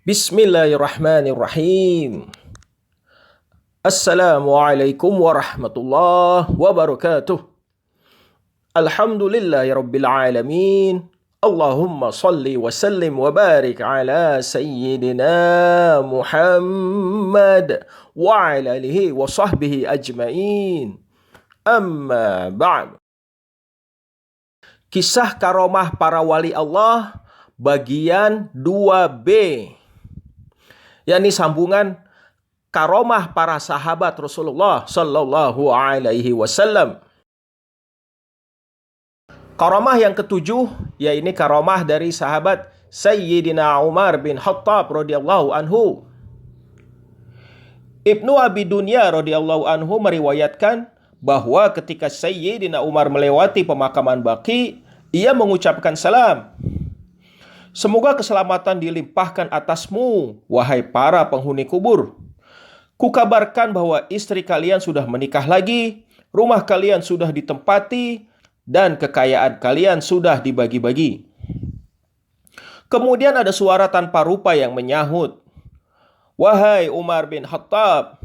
Bismillahirrahmanirrahim. Assalamualaikum warahmatullahi wabarakatuh. Alhamdulillahirabbil alamin. Allahumma salli wa sallim wa barik ala sayyidina Muhammad wa ala alihi wa sahbihi ajmain. Amma ba'd. Kisah karomah para wali Allah bagian 2B, yakni sambungan karomah para sahabat Rasulullah Sallallahu Alaihi Wasallam. Karomah yang ketujuh, yaitu karomah dari sahabat Sayyidina Umar bin Khattab radhiyallahu anhu. Ibnu Abi Dunya radhiyallahu anhu meriwayatkan bahwa ketika Sayyidina Umar melewati pemakaman Baqi, ia mengucapkan salam. Semoga keselamatan dilimpahkan atasmu, wahai para penghuni kubur. Kukabarkan bahwa istri kalian sudah menikah lagi, rumah kalian sudah ditempati, dan kekayaan kalian sudah dibagi-bagi. Kemudian ada suara tanpa rupa yang menyahut, wahai Umar bin Khattab,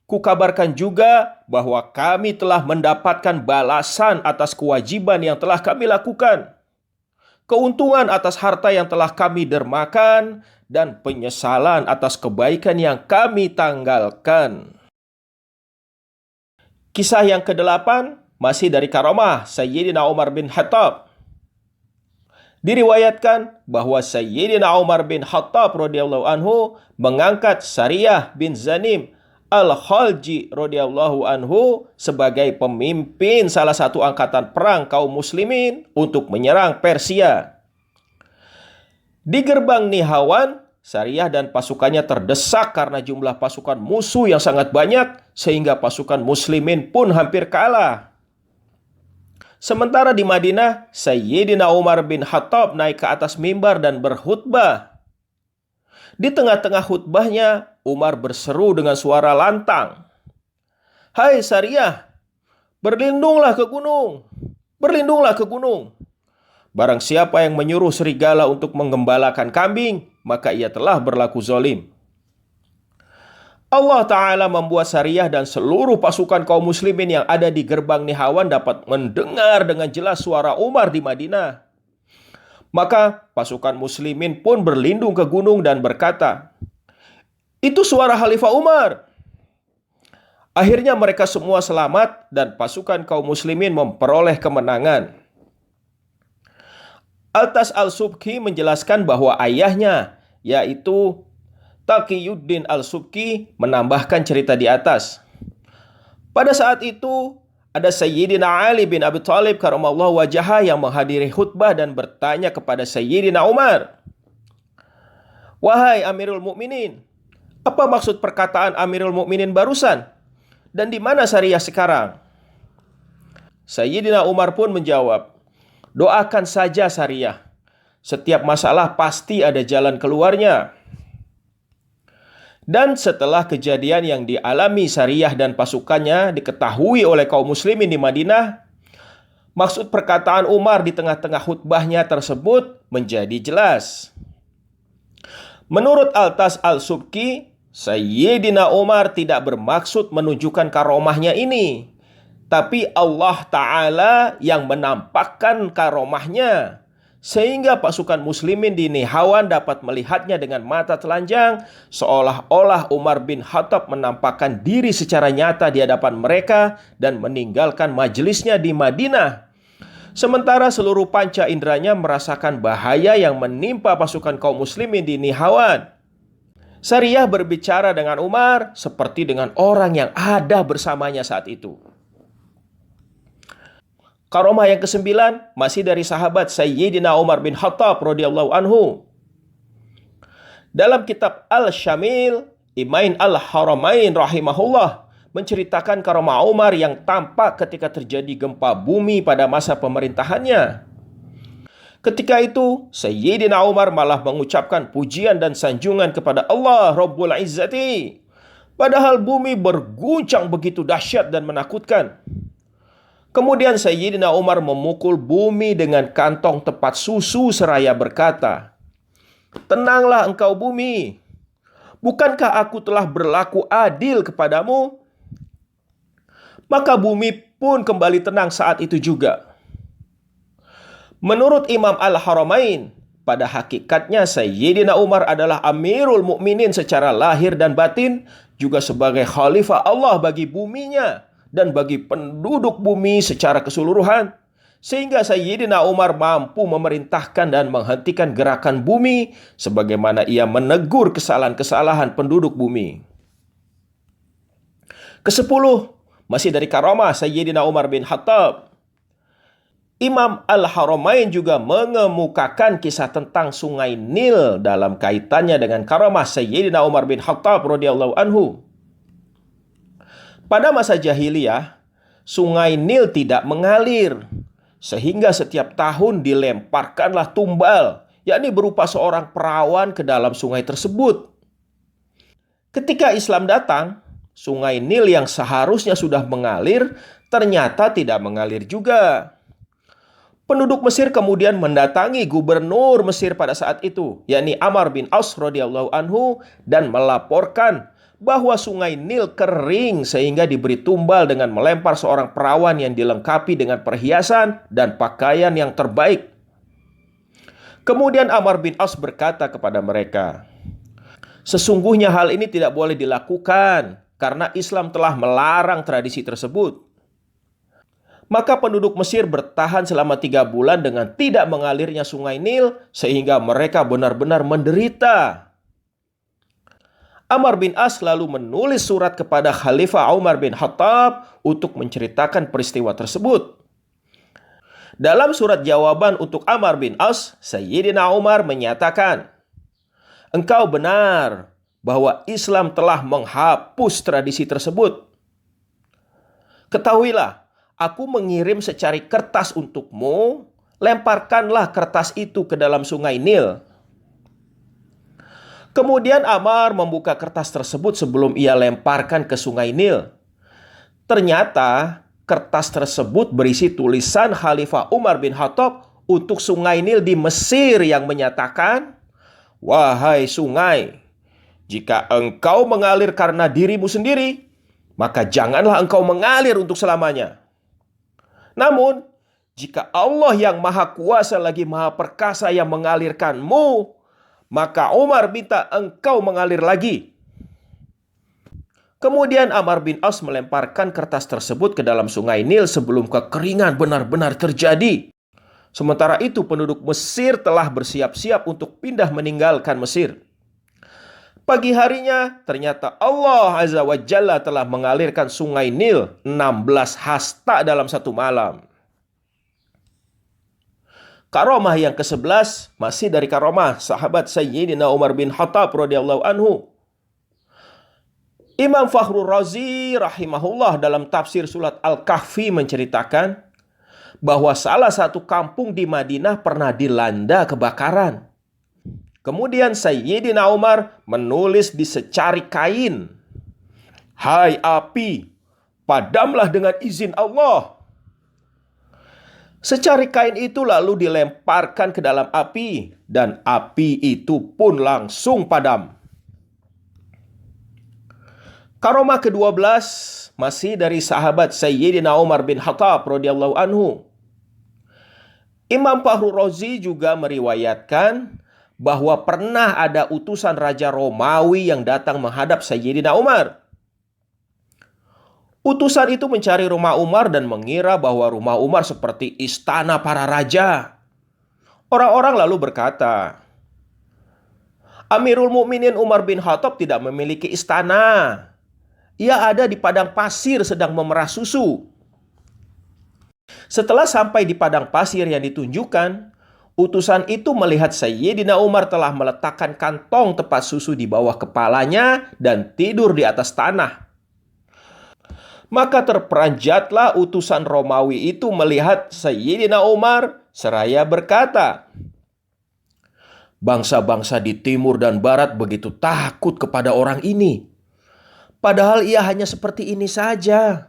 kukabarkan juga bahwa kami telah mendapatkan balasan atas kewajiban yang telah kami lakukan, keuntungan atas harta yang telah kami dermakan, dan penyesalan atas kebaikan yang kami tanggalkan. Kisah yang ke-8 masih dari karomah Sayyidina Umar bin Khattab. Diriwayatkan bahwa Sayyidina Umar bin Khattab radhiyallahu anhu mengangkat Sariyah bin Zanim Al-Khalji radhiyallahu anhu sebagai pemimpin salah satu angkatan perang kaum muslimin untuk menyerang Persia. Di gerbang Nihawan, Sariyah dan pasukannya terdesak karena jumlah pasukan musuh yang sangat banyak sehingga pasukan muslimin pun hampir kalah. Sementara di Madinah, Sayyidina Umar bin Khattab naik ke atas mimbar dan berkhutbah. Di tengah-tengah khutbahnya, Umar berseru dengan suara lantang, "Hai Sariyah, berlindunglah ke gunung, berlindunglah ke gunung. Barang siapa yang menyuruh serigala untuk menggembalakan kambing, maka ia telah berlaku zalim." Allah Ta'ala membuat Sariyah dan seluruh pasukan kaum muslimin yang ada di gerbang Nihawan dapat mendengar dengan jelas suara Umar di Madinah. Maka pasukan muslimin pun berlindung ke gunung dan berkata, "Itu suara Khalifah Umar." Akhirnya mereka semua selamat dan pasukan kaum muslimin memperoleh kemenangan. Al-Tas Al-Subki menjelaskan bahwa ayahnya, yaitu Taqiyuddin Al-Subki, menambahkan cerita di atas. Pada saat itu, ada Sayyidina Ali bin Abi Thalib karamallahu wajhah yang menghadiri khutbah dan bertanya kepada Sayyidina Umar, "Wahai Amirul Mukminin, apa maksud perkataan Amirul Mukminin barusan? Dan di mana Sariyah sekarang?" Sayyidina Umar pun menjawab, "Doakan saja Sariyah. Setiap masalah pasti ada jalan keluarnya." Dan setelah kejadian yang dialami Sariyah dan pasukannya diketahui oleh kaum muslimin di Madinah, maksud perkataan Umar di tengah-tengah khutbahnya tersebut menjadi jelas. Menurut Al-Tas Al-Subki, Sayyidina Umar tidak bermaksud menunjukkan karomahnya ini, tapi Allah Ta'ala yang menampakkan karomahnya, sehingga pasukan muslimin di Nihawan dapat melihatnya dengan mata telanjang, seolah-olah Umar bin Khattab menampakkan diri secara nyata di hadapan mereka dan meninggalkan majelisnya di Madinah. Sementara seluruh panca inderanya merasakan bahaya yang menimpa pasukan kaum muslimin di Nihawan. Sariyah berbicara dengan Umar seperti dengan orang yang ada bersamanya saat itu. Karomah yang ke-9 masih dari sahabat Sayyidina Umar bin Khattab radhiyallahu anhu. Dalam kitab Al-Syamil, Imain Al-Haramain rahimahullah menceritakan karomah Umar yang tampak ketika terjadi gempa bumi pada masa pemerintahannya. Ketika itu, Sayyidina Umar malah mengucapkan pujian dan sanjungan kepada Allah Rabbul Izzati, padahal bumi berguncang begitu dahsyat dan menakutkan. Kemudian Sayyidina Umar memukul bumi dengan kantong tempat susu seraya berkata, Tenanglah engkau bumi. Bukankah aku telah berlaku adil kepadamu? Maka bumi pun kembali tenang saat itu juga. Menurut Imam Al-Haramain, pada hakikatnya Sayyidina Umar adalah Amirul Mukminin secara lahir dan batin, juga sebagai khalifah Allah bagi buminya dan bagi penduduk bumi secara keseluruhan. Sehingga Sayyidina Umar mampu memerintahkan dan menghentikan gerakan bumi sebagaimana ia menegur kesalahan-kesalahan penduduk bumi. Kesepuluh, masih dari karamah Sayyidina Umar bin Khattab. Imam Al-Haramain juga mengemukakan kisah tentang sungai Nil dalam kaitannya dengan karamah Sayyidina Umar bin Khattab radhiyallahu anhu. Pada masa jahiliyah, sungai Nil tidak mengalir, sehingga setiap tahun dilemparkanlah tumbal, yakni berupa seorang perawan ke dalam sungai tersebut. Ketika Islam datang, sungai Nil yang seharusnya sudah mengalir, ternyata tidak mengalir juga. Penduduk Mesir kemudian mendatangi gubernur Mesir pada saat itu, yakni Amr bin As radhiyallahu anhu, dan melaporkan bahwa sungai Nil kering sehingga diberi tumbal dengan melempar seorang perawan yang dilengkapi dengan perhiasan dan pakaian yang terbaik. Kemudian Amr bin As berkata kepada mereka, sesungguhnya hal ini tidak boleh dilakukan karena Islam telah melarang tradisi tersebut. Maka penduduk Mesir bertahan selama 3 bulan dengan tidak mengalirnya sungai Nil sehingga mereka benar-benar menderita. Amr bin As lalu menulis surat kepada Khalifah Umar bin Khattab untuk menceritakan peristiwa tersebut. Dalam surat jawaban untuk Amr bin As, Sayyidina Umar menyatakan, engkau benar bahwa Islam telah menghapus tradisi tersebut. Ketahuilah, aku mengirim secari kertas untukmu, lemparkanlah kertas itu ke dalam sungai Nil. Kemudian Amr membuka kertas tersebut sebelum ia lemparkan ke sungai Nil. Ternyata kertas tersebut berisi tulisan Khalifah Umar bin Khattab untuk sungai Nil di Mesir yang menyatakan, wahai sungai, jika engkau mengalir karena dirimu sendiri, maka janganlah engkau mengalir untuk selamanya. Namun, jika Allah yang Maha Kuasa lagi Maha Perkasa yang mengalirkanmu, maka Umar minta engkau mengalir lagi. Kemudian Amr bin As melemparkan kertas tersebut ke dalam sungai Nil sebelum kekeringan benar-benar terjadi. Sementara itu penduduk Mesir telah bersiap-siap untuk pindah meninggalkan Mesir. Pagi harinya, ternyata Allah Azza wa Jalla telah mengalirkan sungai Nil 16 hasta dalam satu malam. Karamah yang ke-11 masih dari karamah sahabat Sayyidina Umar bin Khattab radhiyallahu anhu. Imam Fakhrul Razi rahimahullah dalam tafsir surat Al-Kahfi menceritakan bahwa salah satu kampung di Madinah pernah dilanda kebakaran. Kemudian Sayyidina Umar menulis di secari kain, hai api, padamlah dengan izin Allah. Secari kain itu lalu dilemparkan ke dalam api, dan api itu pun langsung padam. Karamah ke-12 masih dari sahabat Sayyidina Umar bin Khattab radhiyallahu anhu. Imam Fakhrul Razi juga meriwayatkan bahwa pernah ada utusan Raja Romawi yang datang menghadap Sayyidina Umar. Utusan itu mencari rumah Umar dan mengira bahwa rumah Umar seperti istana para raja. Orang-orang lalu berkata, Amirul Mukminin Umar bin Khattab tidak memiliki istana. Ia ada di padang pasir sedang memerah susu. Setelah sampai di padang pasir yang ditunjukkan, utusan itu melihat Sayyidina Umar telah meletakkan kantong tempat susu di bawah kepalanya dan tidur di atas tanah. Maka terperanjatlah utusan Romawi itu melihat Sayyidina Umar seraya berkata, bangsa-bangsa di timur dan barat begitu takut kepada orang ini, padahal ia hanya seperti ini saja.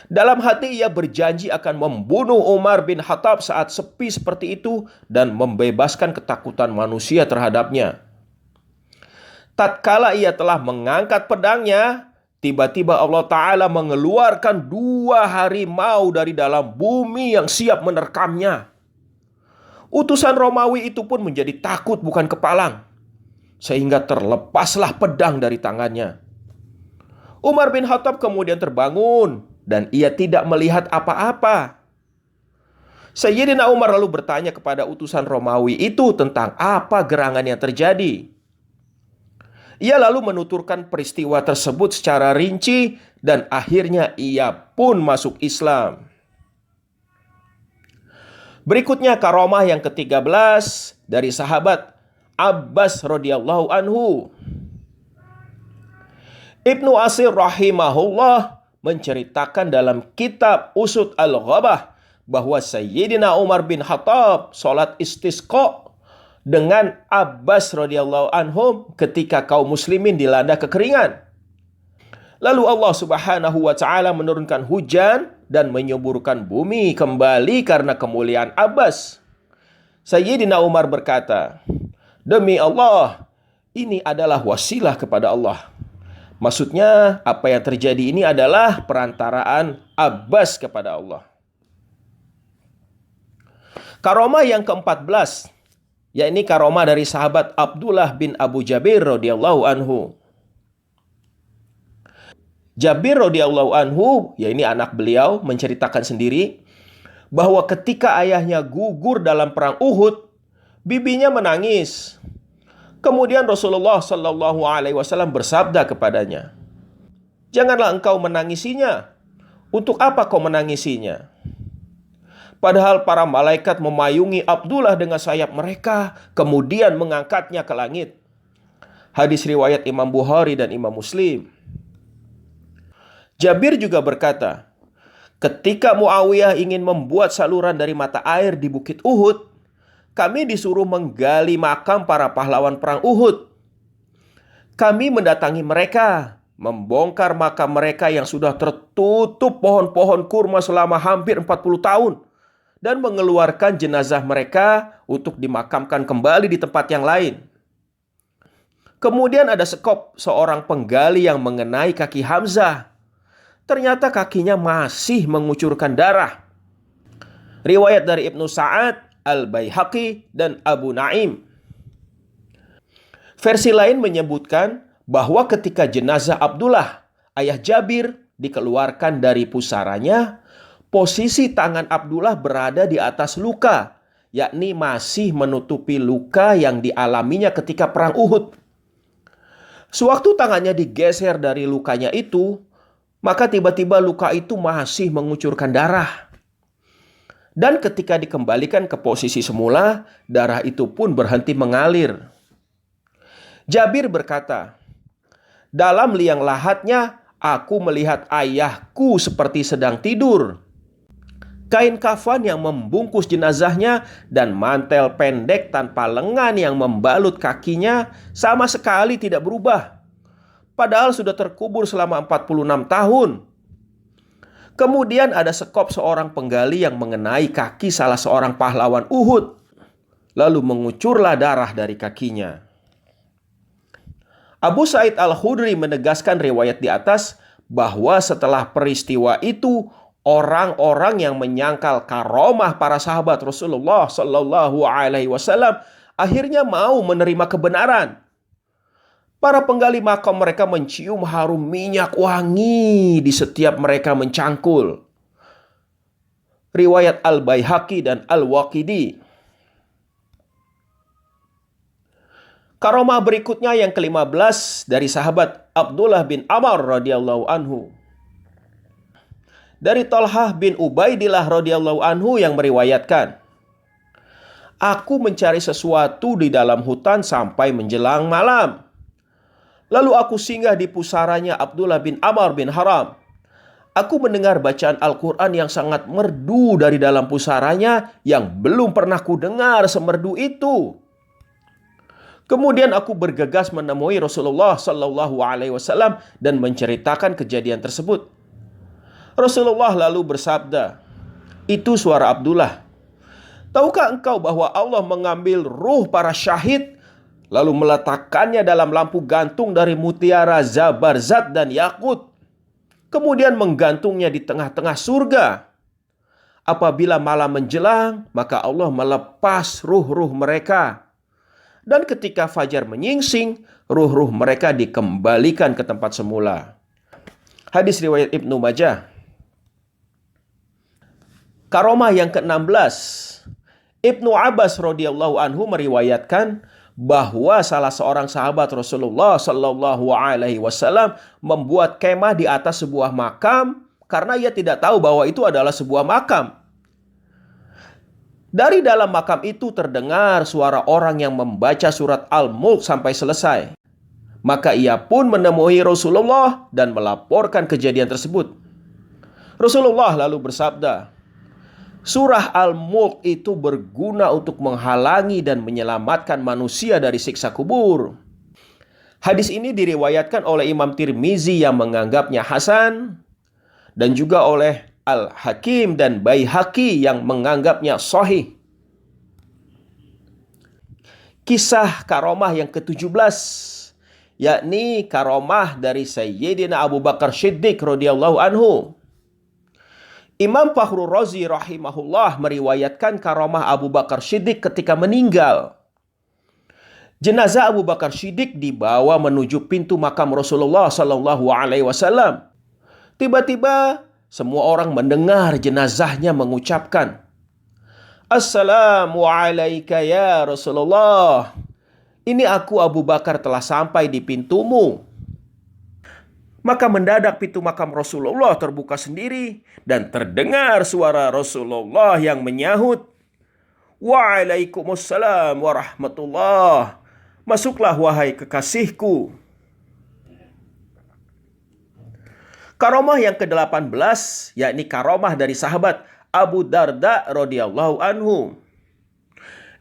Dalam hati ia berjanji akan membunuh Umar bin Khattab saat sepi seperti itu dan membebaskan ketakutan manusia terhadapnya. Tatkala ia telah mengangkat pedangnya, tiba-tiba Allah Ta'ala mengeluarkan 2 harimau dari dalam bumi yang siap menerkamnya. Utusan Romawi itu pun menjadi takut bukan kepalang, sehingga terlepaslah pedang dari tangannya. Umar bin Khattab kemudian terbangun dan ia tidak melihat apa-apa. Sayyidina Umar lalu bertanya kepada utusan Romawi itu tentang apa gerangan yang terjadi. Ia lalu menuturkan peristiwa tersebut secara rinci dan akhirnya ia pun masuk Islam. Berikutnya karomah yang ke-13 dari sahabat Abbas radhiyallahu anhu. Ibnu Asir rahimahullah menceritakan dalam kitab Usud al-Ghabah bahwa Sayyidina Umar bin Khattab sholat istisqa dengan Abbas radhiyallahu anhum ketika kaum muslimin dilanda kekeringan. Lalu Allah Subhanahu wa taala menurunkan hujan dan menyuburkan bumi kembali karena kemuliaan Abbas. Sayyidina Umar berkata, "Demi Allah, ini adalah wasilah kepada Allah." Maksudnya, apa yang terjadi ini adalah perantaraan Abbas kepada Allah. Karomah yang ke-14, yakni karomah dari sahabat Abdullah bin Abu Jabir radhiyallahu anhu. Jabir radhiyallahu anhu, yakni anak beliau, menceritakan sendiri bahwa ketika ayahnya gugur dalam perang Uhud, bibinya menangis. Kemudian Rasulullah Shallallahu Alaihi Wasallam bersabda kepadanya, "Janganlah engkau menangisinya. Untuk apa kau menangisinya? Padahal para malaikat memayungi Abdullah dengan sayap mereka, kemudian mengangkatnya ke langit." Hadis riwayat Imam Bukhari dan Imam Muslim. Jabir juga berkata, ketika Muawiyah ingin membuat saluran dari mata air di Bukit Uhud, kami disuruh menggali makam para pahlawan perang Uhud. Kami mendatangi mereka, membongkar makam mereka yang sudah tertutup pohon-pohon kurma selama hampir 40 tahun, dan mengeluarkan jenazah mereka untuk dimakamkan kembali di tempat yang lain. Kemudian ada sekop seorang penggali yang mengenai kaki Hamzah. Ternyata kakinya masih mengucurkan darah. Riwayat dari Ibnu Sa'ad, Al-Baihaqi, dan Abu Naim. Versi lain menyebutkan bahwa ketika jenazah Abdullah, ayah Jabir, dikeluarkan dari pusaranya, posisi tangan Abdullah berada di atas luka, yakni masih menutupi luka yang dialaminya ketika perang Uhud. Sewaktu tangannya digeser dari lukanya itu, maka tiba-tiba luka itu masih mengucurkan darah. Dan ketika dikembalikan ke posisi semula, darah itu pun berhenti mengalir. Jabir berkata, dalam liang lahatnya, aku melihat ayahku seperti sedang tidur. Kain kafan yang membungkus jenazahnya dan mantel pendek tanpa lengan yang membalut kakinya sama sekali tidak berubah. Padahal sudah terkubur selama 46 tahun. Kemudian ada sekop seorang penggali yang mengenai kaki salah seorang pahlawan Uhud. Lalu mengucurlah darah dari kakinya. Abu Sa'id Al-Khudri menegaskan riwayat di atas bahwa setelah peristiwa itu, orang-orang yang menyangkal karomah para sahabat Rasulullah Sallallahu Alaihi Wasallam akhirnya mau menerima kebenaran. Para penggali makam mereka mencium harum minyak wangi di setiap mereka mencangkul. Riwayat Al-Baihaqi dan Al-Waqidi. Karomah berikutnya yang ke-15 dari sahabat Abdullah bin Amr radhiyallahu anhu. Dari Talhah bin Ubaidillah radhiyallahu anhu yang meriwayatkan, aku mencari sesuatu di dalam hutan sampai menjelang malam. Lalu aku singgah di pusaranya Abdullah bin Amr bin Haram. Aku mendengar bacaan Al-Quran yang sangat merdu dari dalam pusaranya yang belum pernah kudengar semerdu itu. Kemudian aku bergegas menemui Rasulullah Sallallahu Alaihi Wasallam dan menceritakan kejadian tersebut. Rasulullah lalu bersabda, "Itu suara Abdullah. Tahukah engkau bahwa Allah mengambil ruh para syahid lalu meletakkannya dalam lampu gantung dari mutiara, zabarzat, dan yakut, kemudian menggantungnya di tengah-tengah surga. Apabila malam menjelang, maka Allah melepas ruh-ruh mereka. Dan ketika fajar menyingsing, ruh-ruh mereka dikembalikan ke tempat semula." Hadis riwayat Ibnu Majah. Karomah yang ke-16. Ibnu Abbas radhiyallahu anhu meriwayatkan bahwa salah seorang sahabat Rasulullah sallallahu alaihi wasallam membuat kemah di atas sebuah makam karena ia tidak tahu bahwa itu adalah sebuah makam. Dari dalam makam itu terdengar suara orang yang membaca surat Al-Mulk sampai selesai. Maka ia pun menemui Rasulullah dan melaporkan kejadian tersebut. Rasulullah lalu bersabda, "Surah Al-Mulk itu berguna untuk menghalangi dan menyelamatkan manusia dari siksa kubur." Hadis ini diriwayatkan oleh Imam Tirmizi yang menganggapnya hasan, dan juga oleh Al-Hakim dan Baihaqi yang menganggapnya sahih. Kisah karomah yang ke-17, yakni karomah dari Sayyidina Abu Bakar Siddiq radhiyallahu anhu. Imam Fakhrul Razi rahimahullah meriwayatkan karomah Abu Bakar Siddiq ketika meninggal. Jenazah Abu Bakar Siddiq dibawa menuju pintu makam Rasulullah sallallahu alaihi wasallam. Tiba-tiba semua orang mendengar jenazahnya mengucapkan, "Assalamu alayka ya Rasulullah. Ini aku Abu Bakar telah sampai di pintumu." Maka mendadak pintu makam Rasulullah terbuka sendiri dan terdengar suara Rasulullah yang menyahut, "Waalaikumsalam warahmatullah. Masuklah wahai kekasihku." Karomah yang ke-18, yakni karomah dari sahabat Abu Darda radhiyallahu anhu.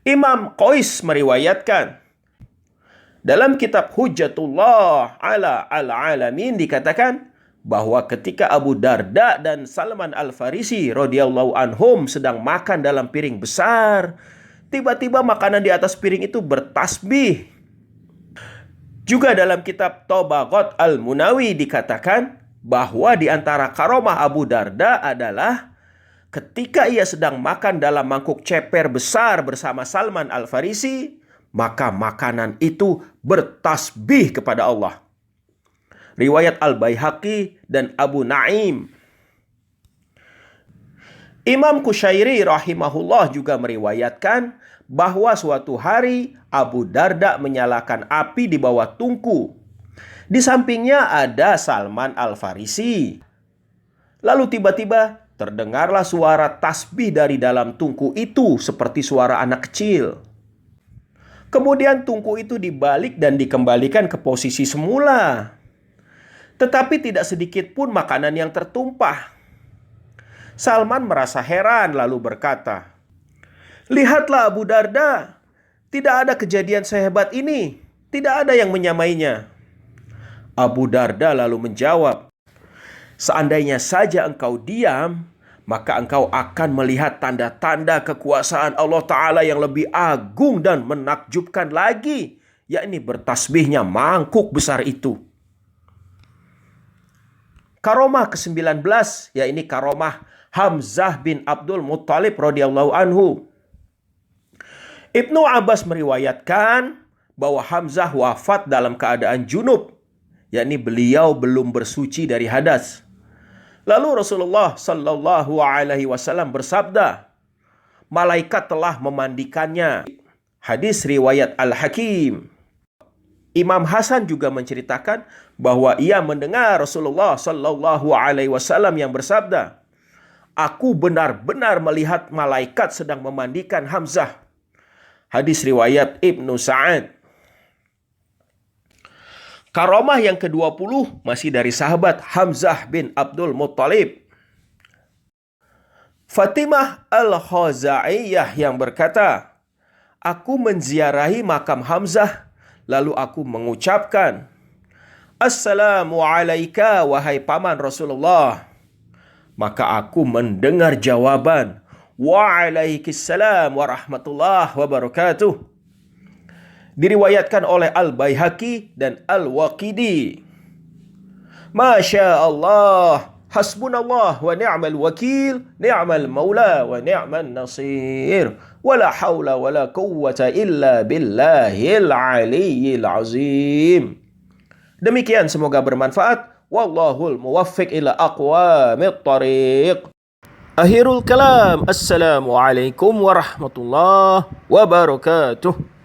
Imam Qais meriwayatkan, dalam kitab Hujjatullah ala al-alamin dikatakan bahwa ketika Abu Darda dan Salman Al-Farisi radhiyallahu anhum sedang makan dalam piring besar, tiba-tiba makanan di atas piring itu bertasbih. Juga dalam kitab Tabaqat Al-Munawi dikatakan bahwa di antara karomah Abu Darda adalah ketika ia sedang makan dalam mangkuk ceper besar bersama Salman Al-Farisi, maka makanan itu bertasbih kepada Allah. Riwayat Al-Baihaqi dan Abu Naim. Imam Qushairi rahimahullah juga meriwayatkan bahwa suatu hari Abu Darda menyalakan api di bawah tungku. Di sampingnya ada Salman Al-Farisi. Lalu tiba-tiba terdengarlah suara tasbih dari dalam tungku itu seperti suara anak kecil. Kemudian tungku itu dibalik dan dikembalikan ke posisi semula. Tetapi tidak sedikit pun makanan yang tertumpah. Salman merasa heran lalu berkata, "Lihatlah Abu Darda, tidak ada kejadian sehebat ini. Tidak ada yang menyamainya." Abu Darda lalu menjawab, "Seandainya saja engkau diam, maka engkau akan melihat tanda-tanda kekuasaan Allah Ta'ala yang lebih agung dan menakjubkan lagi, yakni bertasbihnya mangkuk besar itu." Karomah ke-19, yakni karomah Hamzah bin Abdul Muttalib radhiyallahu anhu. Ibnu Abbas meriwayatkan bahwa Hamzah wafat dalam keadaan junub, yakni beliau belum bersuci dari hadas. Lalu Rasulullah sallallahu alaihi wasallam bersabda, "Malaikat telah memandikannya." Hadis riwayat Al-Hakim. Imam Hasan juga menceritakan bahwa ia mendengar Rasulullah sallallahu alaihi wasallam yang bersabda, "Aku benar-benar melihat malaikat sedang memandikan Hamzah." Hadis riwayat Ibnu Sa'ad. Karomah yang ke-20 masih dari sahabat Hamzah bin Abdul Muttalib. Fatimah Al-Khazaiyah yang berkata, "Aku menziarahi makam Hamzah, lalu aku mengucapkan, 'Assalamu alaika wahai paman Rasulullah.' Maka aku mendengar jawaban, Waalaikumsalam warahmatullahi wabarakatuh. Diriwayatkan oleh Al-Baihaqi dan Al-Waqidi. Masya Allah, hasbunallah wa ni'mal wakil, ni'mal maula wa ni'mal nasir. Wala hawla wala quwwata illa billahil aliyyil azim. Demikian, semoga bermanfaat. Wallahul muwaffiq ila aqwamit thariq. Akhirul kalam. Assalamualaikum warahmatullahi wabarakatuh.